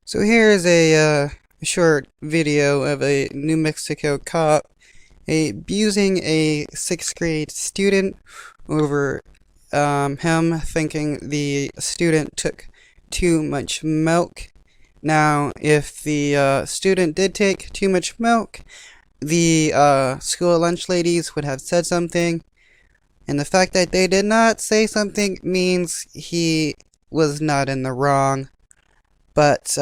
So here's a short video of a New Mexico cop abusing a 6th grade student over him thinking the student took too much milk. Now, if the student did take too much milk, the school lunch ladies would have said something, and the fact that they did not say something means he was not in the wrong. But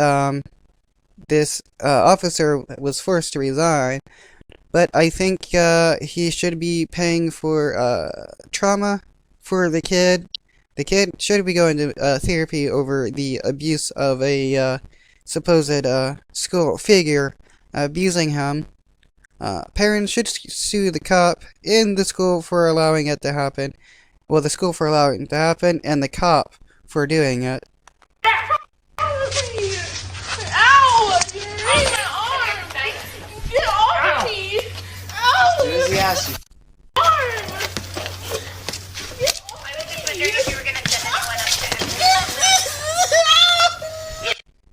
this officer was forced to resign. But I think he should be paying for trauma for the kid. The kid should be going to therapy over the abuse of a supposed school figure abusing him. Parents should sue the cop and the school for allowing it to happen. Well, the school for allowing it to happen, and the cop for doing it.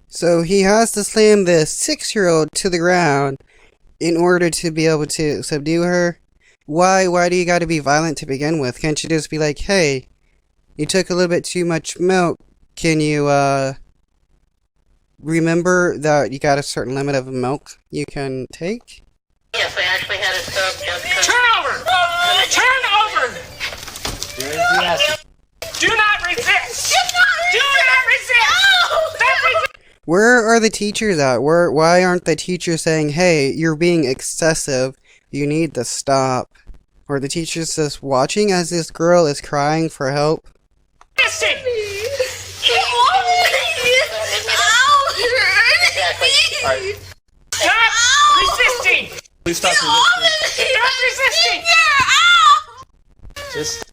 So he has to slam this 6-year-old to the ground in order to be able to subdue her. Why do you gotta be violent to begin with? Can't you just be like, hey, you took a little bit too much milk. Can you remember that you got a certain limit of milk you can take? Yes, I actually had a sub just because. Turn over! Turn over! Do not resist! Do not resist! Stop resisting! Where are the teachers at? Why aren't the teachers saying, hey, you're being excessive, you need to stop? Or the teachers just watching as this girl is crying for help? Listen! Alright. Stop resisting! Please stop resisting. Stop resisting! Just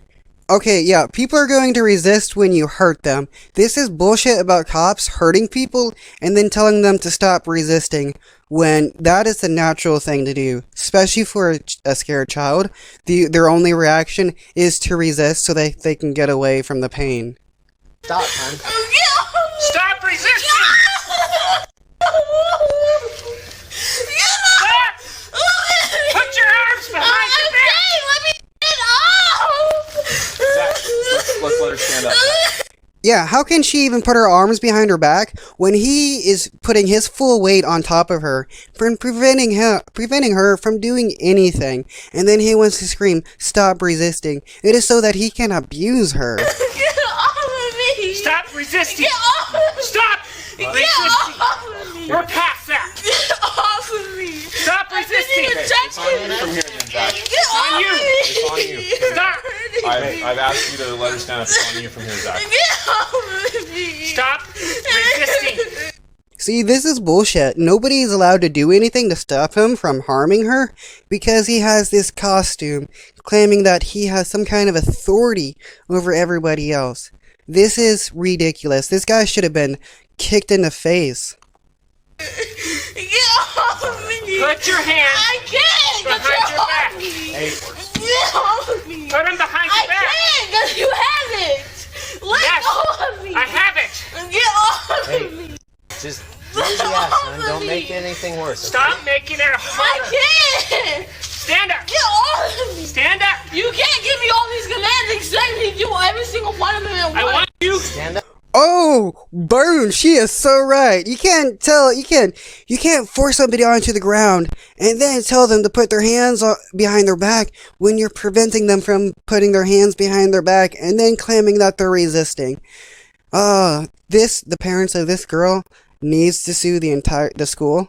Okay, yeah, people are going to resist when you hurt them. This is bullshit about cops hurting people and then telling them to stop resisting when that is the natural thing to do, especially for a scared child. Their only reaction is to resist so that they can get away from the pain. stop, man. Stop resisting! Stop! Put your arms behind your back! Zach, let's let her stand up. Yeah, how can she even put her arms behind her back when he is putting his full weight on top of her, from preventing her from doing anything, and then he wants to scream, stop resisting. It is so that he can abuse her. Get off of me! Stop resisting! Get off of me! Stop Get resisting! off of me! We're past that! Get off of me! Stop resisting! I didn't even It's touch on you! you from here then, Zach. Get off on you. of me! It's on you. Stop! I've asked you to let her stand up. It's on you from here, Zach. Get off of me! Stop resisting! See, this is bullshit. Nobody is allowed to do anything to stop him from harming her because he has this costume claiming that he has some kind of authority over everybody else. This is ridiculous. This guy should have been kicked in the face. Get off of me! Put your hands I can't! behind Get your off back! of me! Hey, Get off of me! Put them behind I your back! can't! Because you have it! Let Yes, go of me! I have it! Get off Hey. of me! just use the ass, man. Don't make anything worse. okay? Stop making it I harder! can't! Stand up! Get off of me! Stand up! You can't give me all these commands and expect me to do every single one of them at I once. want you! Stand up. Oh, boom, she is so right. You can't force somebody onto the ground and then tell them to put their hands behind their back when you're preventing them from putting their hands behind their back and then claiming that they're resisting. The parents of this girl needs to sue the school,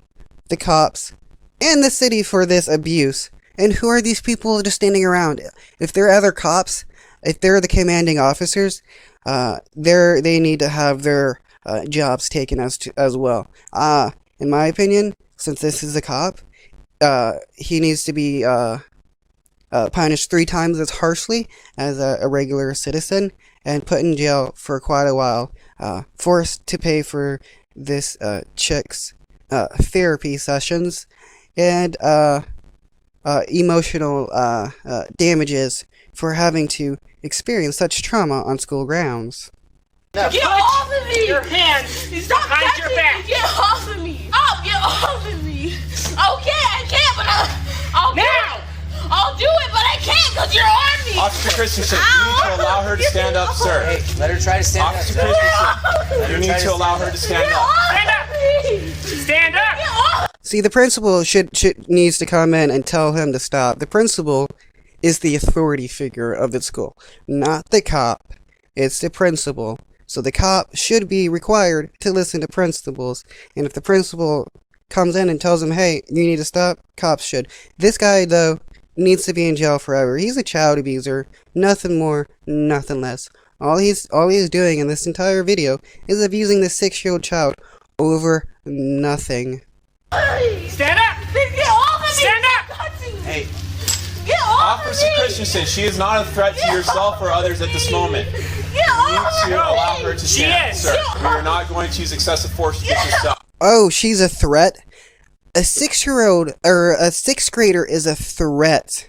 the cops, and the city for this abuse. And who are these people just standing around? If they're other cops, if they're the commanding officers, they need to have their jobs taken as well. In my opinion, since this is a cop, he needs to be punished 3 times as harshly as a regular citizen and put in jail for quite a while. Forced to pay for this chick's therapy sessions and emotional damages for having to experience such trauma on school grounds. Get off of me! Your hands Stop behind your touching back! me! Get off because you're on me. Officer Christensen, you need to allow her to stand up, sir. Hey, let her try to stand up. Officer sir. Christensen, you need to allow her to stand up. Stand up! Stand up! See, the principal needs to come in and tell him to stop. The principal is the authority figure of the school, not the cop. It's the principal. So the cop should be required to listen to principals. And if the principal comes in and tells him, hey, you need to stop, cops should. This guy, though, needs to be in jail forever. He's a child abuser. Nothing more, nothing less. All he's doing in this entire video is abusing this 6-year-old child over nothing. Stand up! Get off of me! Stand up! Hey, Get off of Officer me! Christensen, she is not a threat to yourself or others at this moment. Get You off need of to me! allow her to She stand, is. sir. We are not going to use excessive force against yourself. Oh, she's a threat? A 6-year-old, or a 6th grader is a threat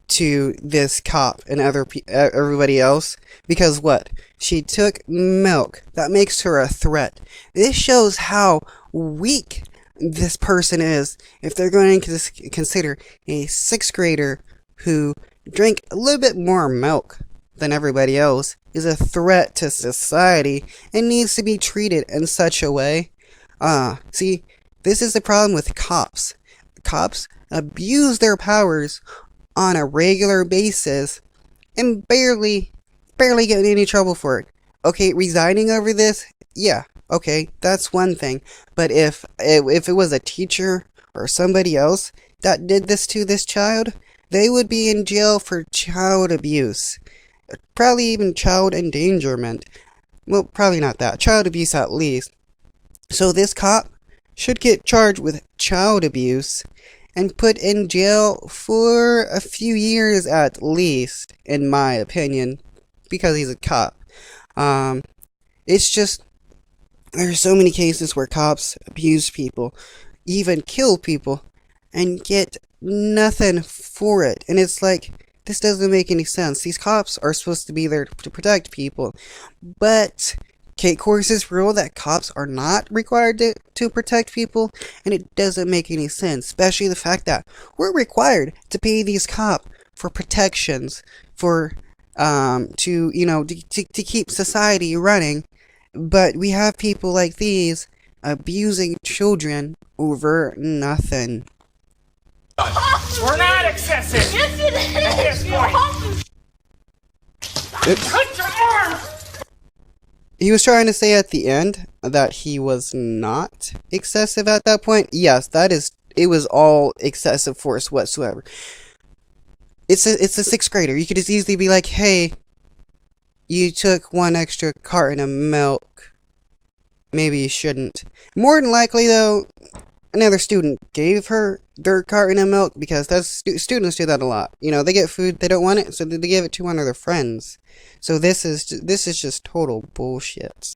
to this cop and everybody else. Because what? She took milk. That makes her a threat. This shows how weak this person is if they're going to consider a 6th grader who drank a little bit more milk than everybody else is a threat to society and needs to be treated in such a way. See, this is the problem with cops. Cops abuse their powers on a regular basis and barely get in any trouble for it. Okay, resigning over this, yeah, okay, that's one thing. But if it was a teacher or somebody else that did this to this child, they would be in jail for child abuse. Probably even child endangerment. Well, probably not that. Child abuse at least. So this cop should get charged with child abuse and put in jail for a few years at least, in my opinion, because he's a cop. It's just, there's so many cases where cops abuse people, even kill people, and get nothing for it. And it's like, this doesn't make any sense. These cops are supposed to be there to protect people, but Kate Courses rule that cops are not required to protect people, and it doesn't make any sense, especially the fact that we're required to pay these cops for protections, for to keep society running, but we have people like these abusing children over nothing. We're not excessive! Yes, it At this is! point. Put your arm! He was trying to say at the end that he was not excessive at that point. Yes, it was all excessive force whatsoever. It's a 6th grader. You could just easily be like, hey, you took 1 extra carton of milk. Maybe you shouldn't. More than likely, though, another student gave her their carton of milk, because students do that a lot. You know, they get food, they don't want it, so they give it to one of their friends. So this is just total bullshit.